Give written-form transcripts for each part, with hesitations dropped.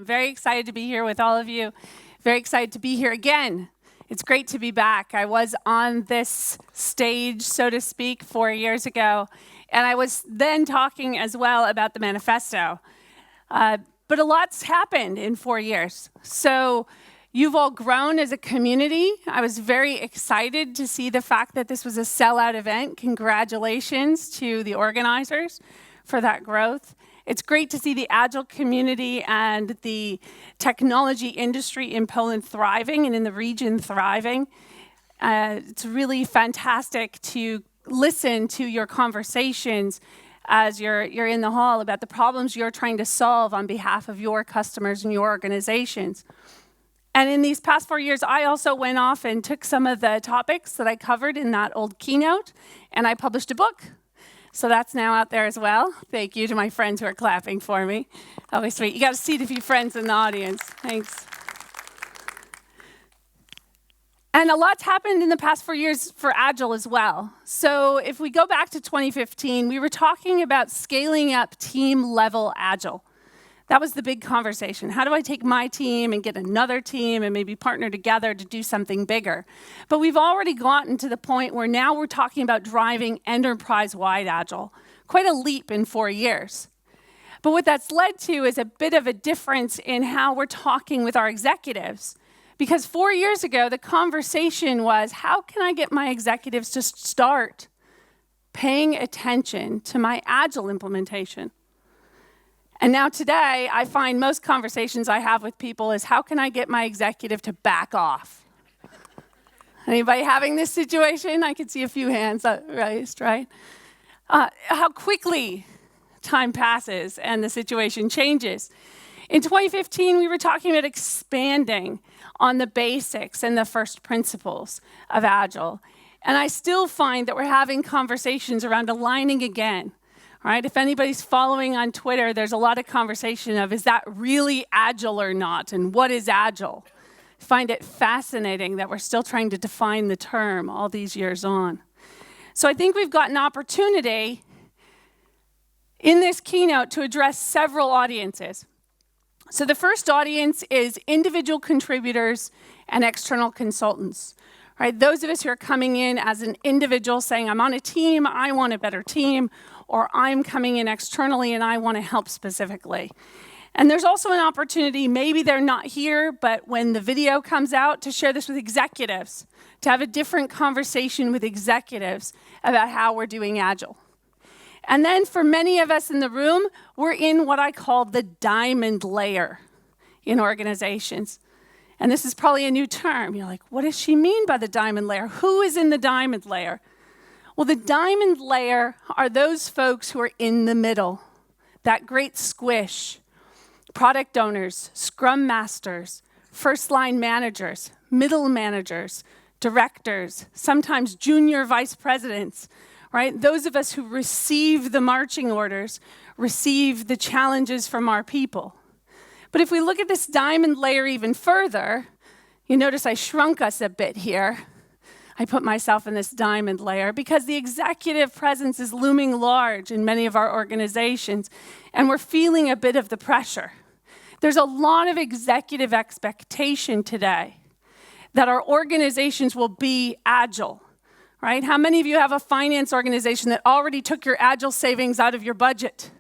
I'm very excited to be here with all of you. Very excited to be here again. It's great to be back. I was on this stage, so to speak, 4 years ago, and I was then talking as well about the Manifesto. But a lot's happened in 4 years. So you've all grown as a community. I was very excited to see the fact that this was a sellout event. Congratulations to the organizers for that growth. It's great to see the Agile community and the technology industry in Poland thriving and in the region thriving. It's really fantastic to listen to your conversations as you're in the hall about the problems you're trying to solve on behalf of your customers and your organizations. And in these past 4 years, I also went off and took some of the topics that I covered in that old keynote, and I published a book. So that's now out there as well. Thank you to my friends who are clapping for me. Always sweet. You got to see a few friends in the audience. Thanks. And a lot's happened in the past 4 years for Agile as well. So if we go back to 2015, we were talking about scaling up team-level Agile. That was the big conversation. How do I take my team and get another team and maybe partner together to do something bigger? But we've already gotten to the point where now we're talking about driving enterprise-wide Agile. Quite a leap in 4 years. But what that's led to is a bit of a difference in how we're talking with our executives. Because 4 years ago, the conversation was, how can I get my executives to start paying attention to my Agile implementation? And now today, I find most conversations I have with people is, how can I get my executive to back off? Anybody having this situation? I can see a few hands raised, right? How quickly time passes and the situation changes. In 2015, we were talking about expanding on the basics and the first principles of Agile. And I still find that we're having conversations around aligning again. Right? If anybody's following on Twitter, there's a lot of conversation of, is that really Agile or not? And what is Agile? I find it fascinating that we're still trying to define the term all these years on. So I think we've got an opportunity in this keynote to address several audiences. So the first audience is individual contributors and external consultants. Right? Those of us who are coming in as an individual saying, I'm on a team, I want a better team, or I'm coming in externally and I want to help specifically. And there's also an opportunity, maybe they're not here, but when the video comes out, to share this with executives, to have a different conversation with executives about how we're doing Agile. And then for many of us in the room, we're in what I call the diamond layer in organizations. And this is probably a new term. You're like, what does she mean by the diamond layer? Who is in the diamond layer? Well, the diamond layer are those folks who are in the middle, that great squish. Product owners, scrum masters, first-line managers, middle managers, directors, sometimes junior vice presidents, right? Those of us who receive the marching orders, receive the challenges from our people. But if we look at this diamond layer even further, you notice I shrunk us a bit here. I put myself in this diamond layer because the executive presence is looming large in many of our organizations, and we're feeling a bit of the pressure. There's a lot of executive expectation today that our organizations will be Agile, right? How many of you have a finance organization that already took your Agile savings out of your budget?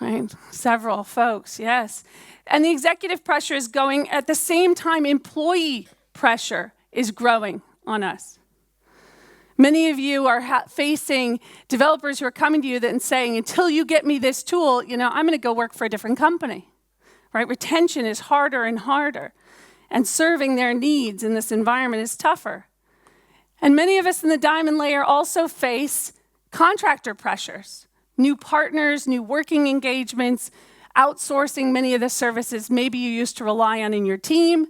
Right? Several folks, yes. And the executive pressure is going at the same time employee pressure is growing on us. Many of you are facing developers who are coming to you and saying, until you get me this tool, I'm going to go work for a different company. Right? Retention is harder and harder, and serving their needs in this environment is tougher. And many of us in the diamond layer also face contractor pressures, new partners, new working engagements, outsourcing many of the services maybe you used to rely on in your team.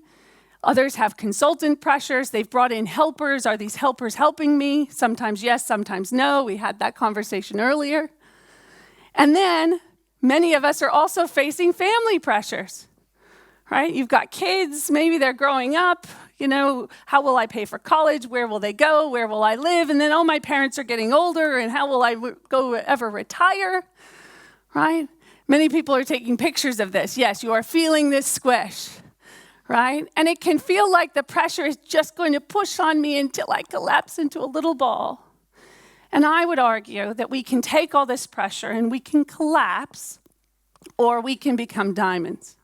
Others have consultant pressures. They've brought in helpers. Are these helpers helping me? Sometimes yes, sometimes no. We had that conversation earlier. And then many of us are also facing family pressures, right? You've got kids, maybe they're growing up. How will I pay for college? Where will they go? Where will I live? And then, my parents are getting older, and how will I ever retire, right? Many people are taking pictures of this. Yes, you are feeling this squish, right? And it can feel like the pressure is just going to push on me until I collapse into a little ball. And I would argue that we can take all this pressure and we can collapse, or we can become diamonds.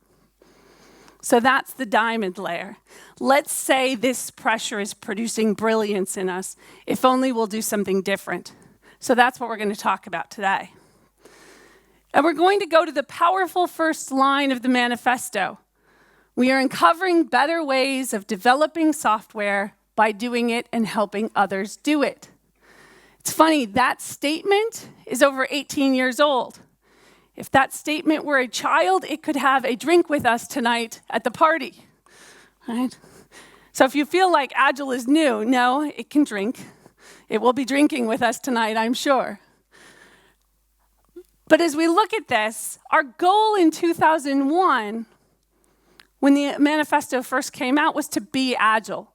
So that's the diamond layer. Let's say this pressure is producing brilliance in us, if only we'll do something different. So that's what we're going to talk about today. And we're going to go to the powerful first line of the manifesto. We are uncovering better ways of developing software by doing it and helping others do it. It's funny, that statement is over 18 years old. If that statement were a child, it could have a drink with us tonight at the party, right? So if you feel like Agile is new, no, it can drink. It will be drinking with us tonight, I'm sure. But as we look at this, our goal in 2001, when the manifesto first came out, was to be Agile,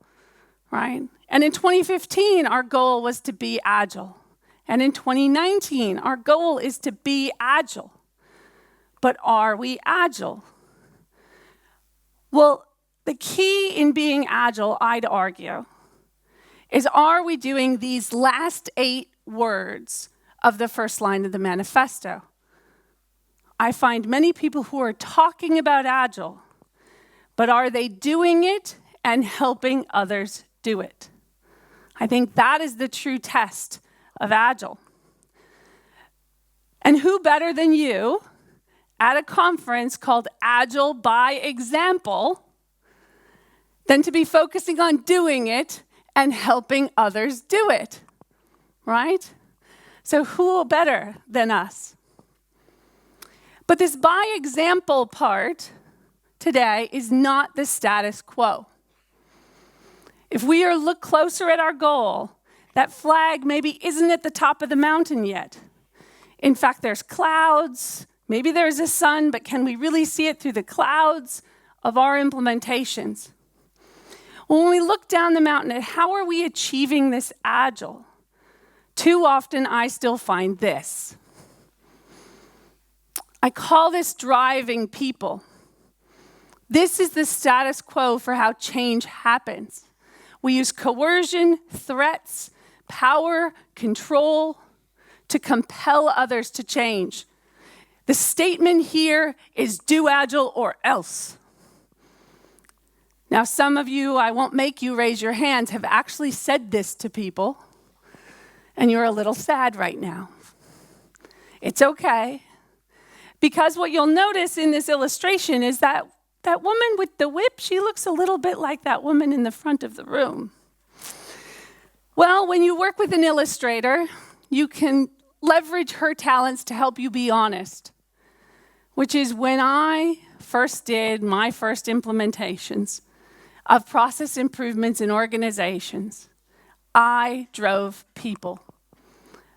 right? And in 2015, our goal was to be Agile. And in 2019, our goal is to be Agile. But are we Agile? Well, the key in being Agile, I'd argue, is are we doing these last 8 words of the first line of the manifesto? I find many people who are talking about Agile, but are they doing it and helping others do it? I think that is the true test of Agile. And who better than you at a conference called AgileByExample than to be focusing on doing it and helping others do it, right? So who better than us? But this by example part today is not the status quo. If we look closer at our goal, that flag maybe isn't at the top of the mountain yet. In fact, there's clouds. Maybe there's a sun, but can we really see it through the clouds of our implementations? When we look down the mountain at how are we achieving this Agile, too often I still find this. I call this driving people. This is the status quo for how change happens. We use coercion, threats, power, control to compel others to change. The statement here is do Agile or else. Now, some of you, I won't make you raise your hands, have actually said this to people, and you're a little sad right now. It's okay, because what you'll notice in this illustration is that woman with the whip, she looks a little bit like that woman in the front of the room. Well, when you work with an illustrator, you can leverage her talents to help you be honest, which is when I first did my first implementations of process improvements in organizations, I drove people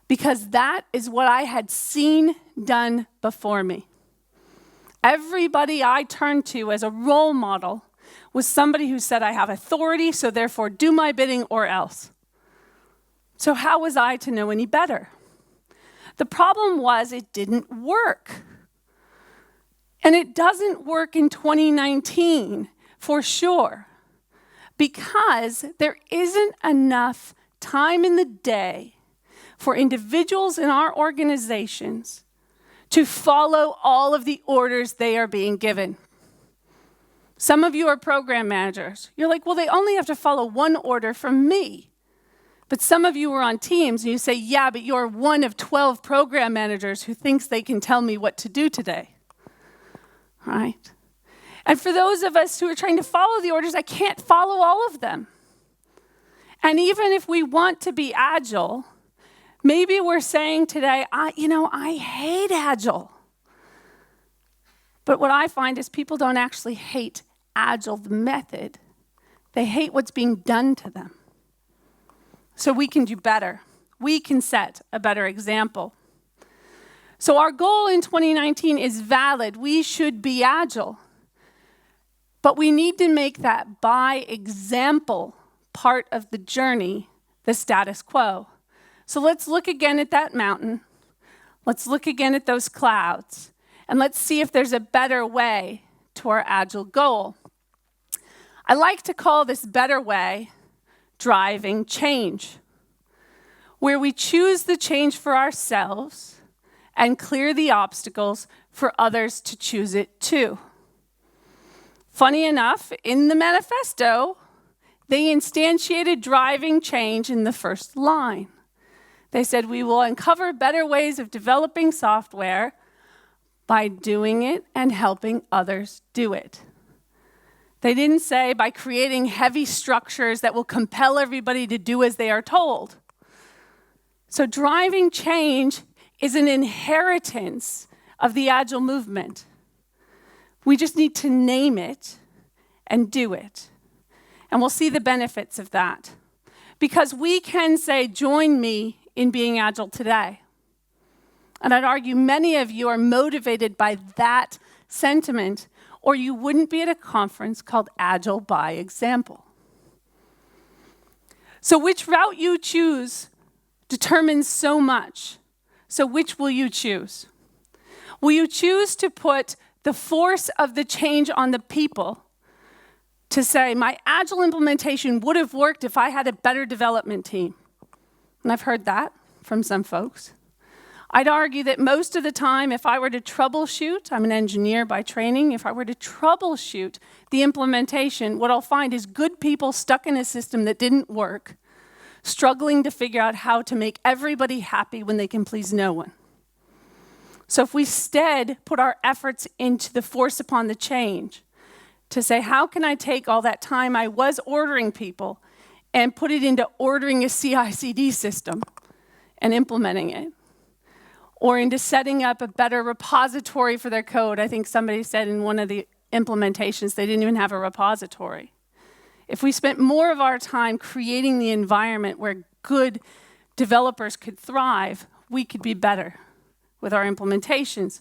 because that is what I had seen done before me. Everybody I turned to as a role model was somebody who said, I have authority, so therefore do my bidding or else. So how was I to know any better? The problem was it didn't work. And it doesn't work in 2019, for sure, because there isn't enough time in the day for individuals in our organizations to follow all of the orders they are being given. Some of you are program managers. You're like, well, they only have to follow one order from me. But some of you are on teams and you say, yeah, but you're one of 12 program managers who thinks they can tell me what to do today, right? And for those of us who are trying to follow the orders, I can't follow all of them. And even if we want to be Agile, maybe we're saying today, I hate Agile. But what I find is people don't actually hate Agile, the method. They hate what's being done to them. So we can do better. We can set a better example. So our goal in 2019 is valid. We should be Agile. But we need to make that by example part of the journey the status quo. So let's look again at that mountain. Let's look again at those clouds. And let's see if there's a better way to our Agile goal. I like to call this better way driving change, where we choose the change for ourselves and clear the obstacles for others to choose it too. Funny enough, in the manifesto, they instantiated driving change in the first line. They said, we will uncover better ways of developing software by doing it and helping others do it. They didn't say by creating heavy structures that will compel everybody to do as they are told. So driving change is an inheritance of the Agile movement. We just need to name it and do it. And we'll see the benefits of that. Because we can say, join me in being Agile today. And I'd argue many of you are motivated by that sentiment, or you wouldn't be at a conference called AgileByExample. So which route you choose determines so much. So which will you choose? Will you choose to put the force of the change on the people to say, my Agile implementation would have worked if I had a better development team? And I've heard that from some folks. I'd argue that most of the time, if I were to troubleshoot, I'm an engineer by training, if I were to troubleshoot the implementation, what I'll find is good people stuck in a system that didn't work, struggling to figure out how to make everybody happy when they can please no one. So if we instead put our efforts into the force upon the change, to say, how can I take all that time I was ordering people and put it into ordering a CI/CD system and implementing it? Or into setting up a better repository for their code. I think somebody said in one of the implementations they didn't even have a repository. If we spent more of our time creating the environment where good developers could thrive, we could be better with our implementations.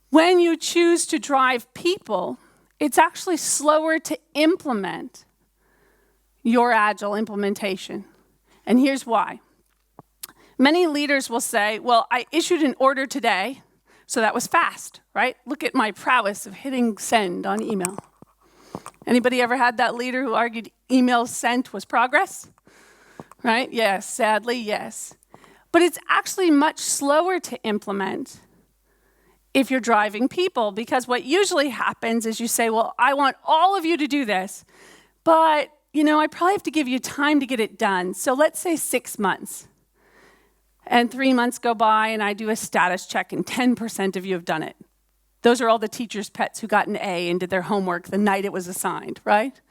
When you choose to drive people, it's actually slower to implement your Agile implementation. And here's why. Many leaders will say, well, I issued an order today, so that was fast, right? Look at my prowess of hitting send on email. Anybody ever had that leader who argued email sent was progress? Right? Yes, sadly, yes. But it's actually much slower to implement if you're driving people, because what usually happens is you say, well, I want all of you to do this, but I probably have to give you time to get it done. So let's say 6 months. And 3 months go by and I do a status check and 10% of you have done it. Those are all the teachers' pets who got an A and did their homework the night it was assigned, right?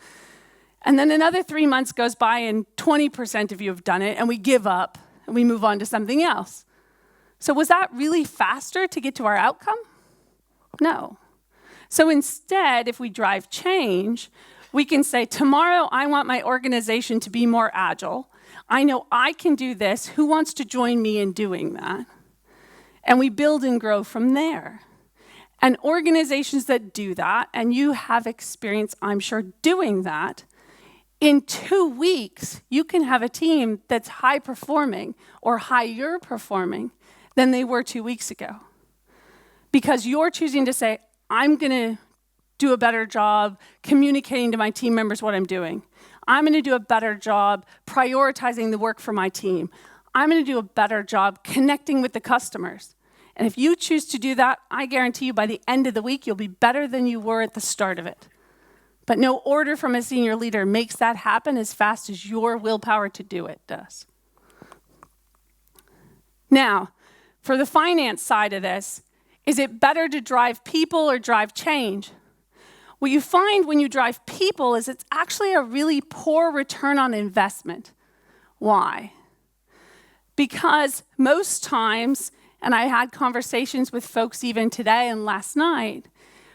And then another 3 months goes by and 20% of you have done it, and we give up and we move on to something else. So was that really faster to get to our outcome? No. So instead, if we drive change, we can say, tomorrow I want my organization to be more agile. I know I can do this. Who wants to join me in doing that? And we build and grow from there. And organizations that do that, and you have experience, I'm sure, doing that, in 2 weeks, you can have a team that's high performing or higher performing than they were 2 weeks ago. Because you're choosing to say, I'm going to do a better job communicating to my team members what I'm doing. I'm going to do a better job prioritizing the work for my team. I'm going to do a better job connecting with the customers. And if you choose to do that, I guarantee you by the end of the week, you'll be better than you were at the start of it. But no order from a senior leader makes that happen as fast as your willpower to do it does. Now, for the finance side of this, is it better to drive people or drive change? What you find when you drive people is it's actually a really poor return on investment. Why? Because most times, and I had conversations with folks even today and last night,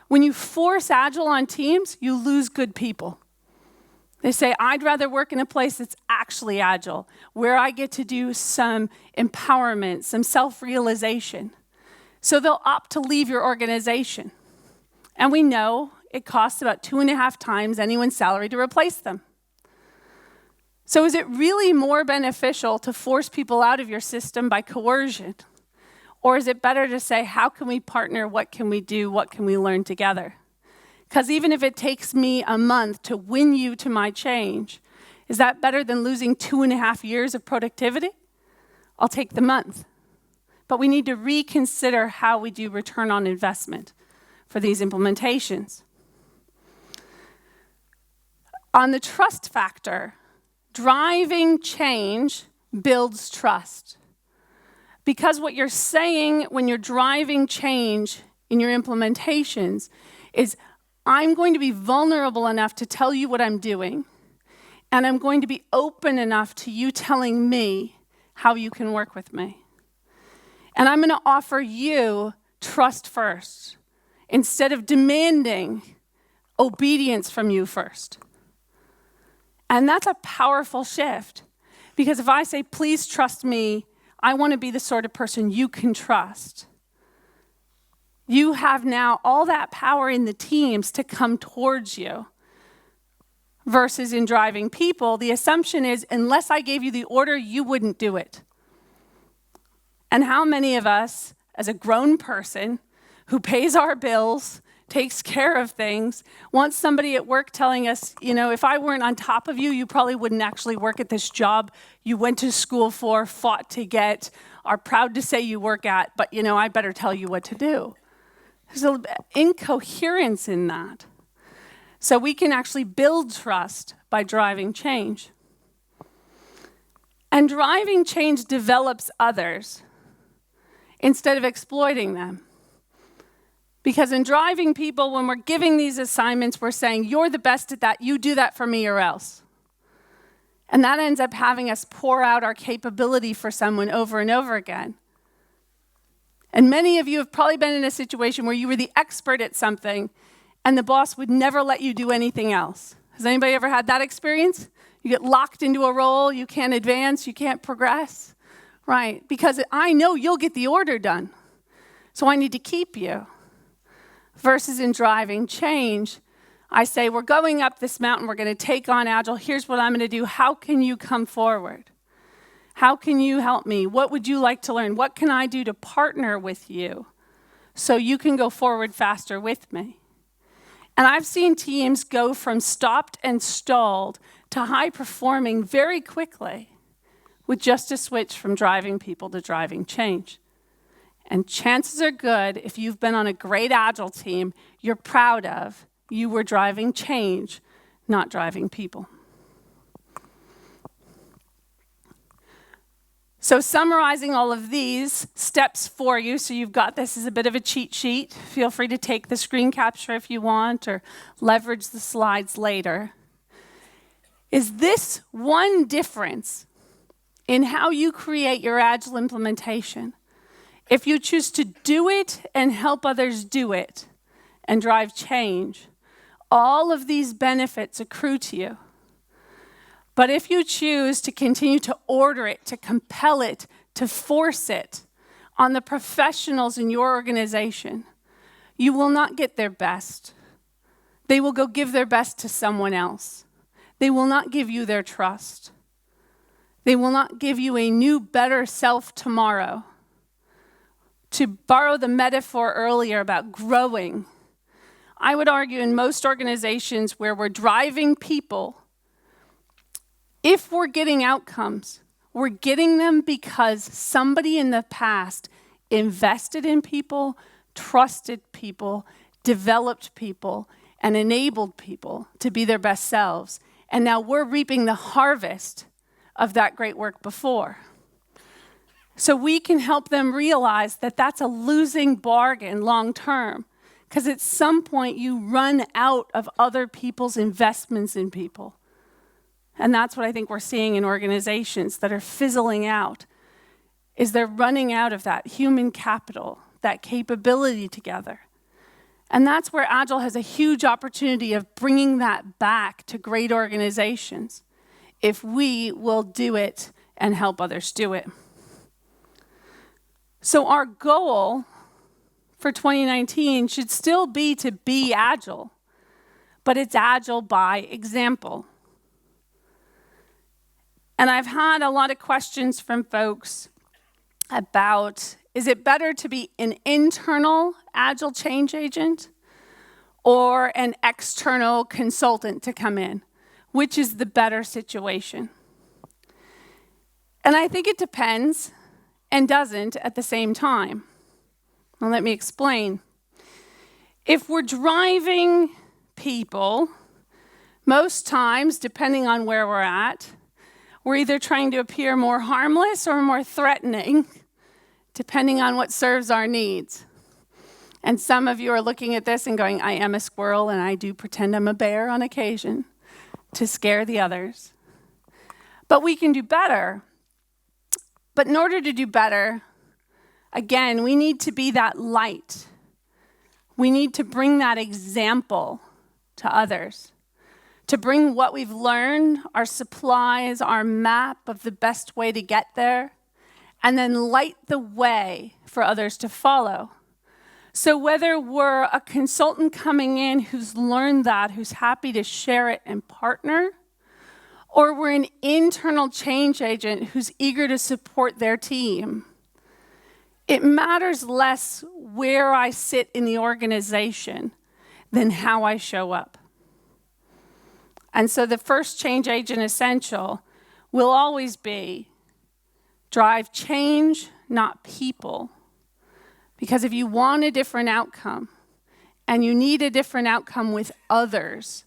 when you force Agile on teams, you lose good people. They say, I'd rather work in a place that's actually Agile, where I get to do some empowerment, some self-realization. So they'll opt to leave your organization. And we know it costs about 2.5 times anyone's salary to replace them. So is it really more beneficial to force people out of your system by coercion? Or is it better to say, how can we partner? What can we do? What can we learn together? Because even if it takes me a month to win you to my change, is that better than losing 2.5 years of productivity? I'll take the month. But we need to reconsider how we do return on investment for these implementations. On the trust factor, driving change builds trust. Because what you're saying when you're driving change in your implementations is, I'm going to be vulnerable enough to tell you what I'm doing, and I'm going to be open enough to you telling me how you can work with me. And I'm going to offer you trust first, instead of demanding obedience from you first. And that's a powerful shift, because if I say, please trust me, I want to be the sort of person you can trust. You have now all that power in the teams to come towards you. Versus in driving people, the assumption is, unless I gave you the order, you wouldn't do it. And how many of us, as a grown person who pays our bills, takes care of things, wants somebody at work telling us, if I weren't on top of you, you probably wouldn't actually work at this job you went to school for, fought to get, are proud to say you work at, but I better tell you what to do. There's an incoherence in that. So we can actually build trust by driving change. And driving change develops others instead of exploiting them. Because in driving people, when we're giving these assignments, we're saying, you're the best at that, you do that for me or else. And that ends up having us pour out our capability for someone over and over again. And many of you have probably been in a situation where you were the expert at something, and the boss would never let you do anything else. Has anybody ever had that experience? You get locked into a role, you can't advance, you can't progress. Right, because I know you'll get the order done, so I need to keep you. Versus in driving change, I say, we're going up this mountain, we're going to take on Agile, here's what I'm going to do, how can you come forward? How can you help me? What would you like to learn? What can I do to partner with you so you can go forward faster with me? And I've seen teams go from stopped and stalled to high performing very quickly with just a switch from driving people to driving change. And chances are good, if you've been on a great Agile team you're proud of, you were driving change, not driving people. So summarizing all of these steps for you, so you've got this as a bit of a cheat sheet. Feel free to take the screen capture if you want, or leverage the slides later. Is this one difference in how you create your Agile implementation? If you choose to do it and help others do it and drive change, all of these benefits accrue to you. But if you choose to continue to order it, to compel it, to force it on the professionals in your organization, you will not get their best. They will go give their best to someone else. They will not give you their trust. They will not give you a new, better self tomorrow. To borrow the metaphor earlier about growing, I would argue in most organizations where we're driving people, if we're getting outcomes, we're getting them because somebody in the past invested in people, trusted people, developed people, and enabled people to be their best selves. And now we're reaping the harvest of that great work before. So we can help them realize that that's a losing bargain long term, because at some point you run out of other people's investments in people. And that's what I think we're seeing in organizations that are fizzling out, is they're running out of that human capital, that capability together. And that's where Agile has a huge opportunity of bringing that back to great organizations, if we will do it and help others do it. So our goal for 2019 should still be to be Agile, but it's Agile by example. And I've had a lot of questions from folks about Is it better to be an internal Agile change agent or an external consultant to come in? Which is the better situation? And I think it depends and doesn't at the same time. Well, let me explain. If we're driving people, most times, depending on where we're at, we're either trying to appear more harmless or more threatening, depending on what serves our needs. And some of you are looking at this and going, I am a squirrel and I do pretend I'm a bear on occasion to scare the others. But we can do better. But in order to do better, again, we need to be that light. We need to bring that example to others, to bring what we've learned, our supplies, our map of the best way to get there, and then light the way for others to follow. So whether we're a consultant coming in who's learned that, who's happy to share it and partner, or we're an internal change agent who's eager to support their team, it matters less where I sit in the organization than how I show up. And so the first change agent essential will always be drive change, not people. Because if you want a different outcome, and you need a different outcome with others,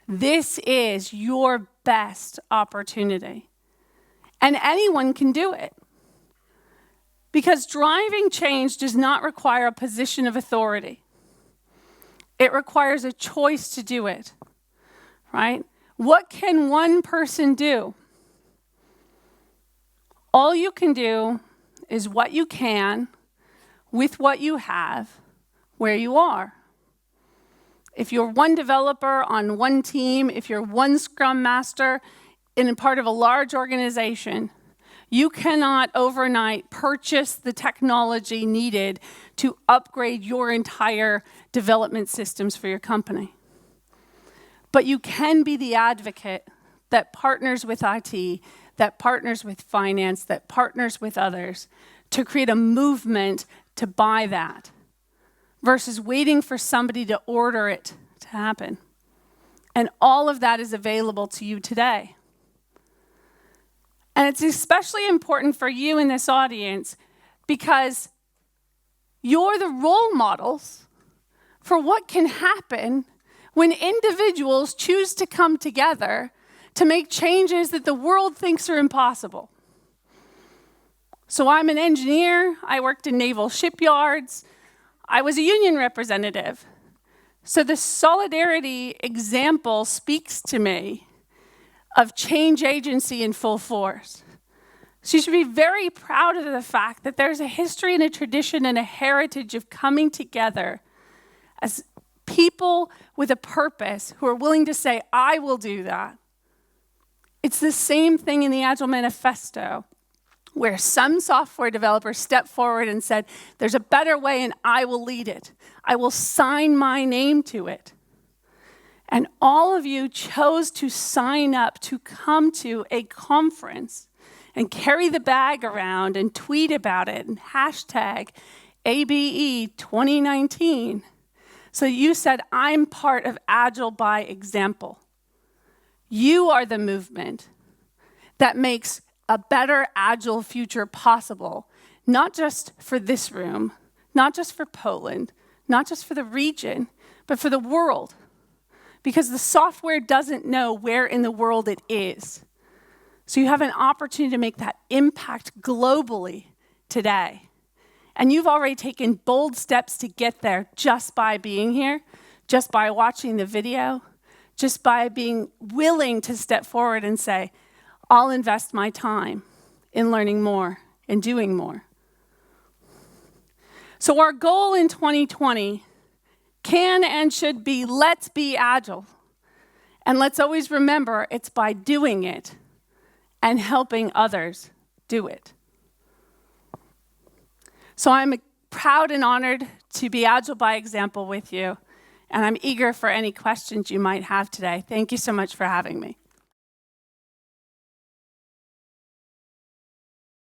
this is your best opportunity. And anyone can do it. Because driving change does not require a position of authority. It requires a choice to do it, right? What can one person do? All you can do is what you can with what you have where you are. If you're one developer on one team, if you're one Scrum Master in a part of a large organization, you cannot overnight purchase the technology needed to upgrade your entire development systems for your company. But you can be the advocate that partners with IT, that partners with finance, that partners with others to create a movement to buy that versus waiting for somebody to order it to happen. And all of that is available to you today. And it's especially important for you in this audience because you're the role models for what can happen when individuals choose to come together to make changes that the world thinks are impossible. So I'm an engineer. I worked in naval shipyards. I was a union representative. So the solidarity example speaks to me of change agency in full force. So you should be very proud of the fact that there's a history and a tradition and a heritage of coming together as people with a purpose who are willing to say, I will do that. It's the same thing in the Agile Manifesto, where some software developers stepped forward and said, there's a better way and I will lead it. I will sign my name to it. And all of you chose to sign up to come to a conference and carry the bag around and tweet about it and hashtag ABE 2019. So you said, I'm part of Agile by Example. You are the movement that makes a better Agile future possible, not just for this room, not just for Poland, not just for the region, but for the world. Because the software doesn't know where in the world it is. So you have an opportunity to make that impact globally today. And you've already taken bold steps to get there just by being here, just by watching the video, just by being willing to step forward and say, I'll invest my time in learning more and doing more. So our goal in 2020 can and should be, let's be agile. And let's always remember it's by doing it and helping others do it. So I'm proud and honored to be Agile by Example with you, and I'm eager for any questions you might have today. Thank you so much for having me.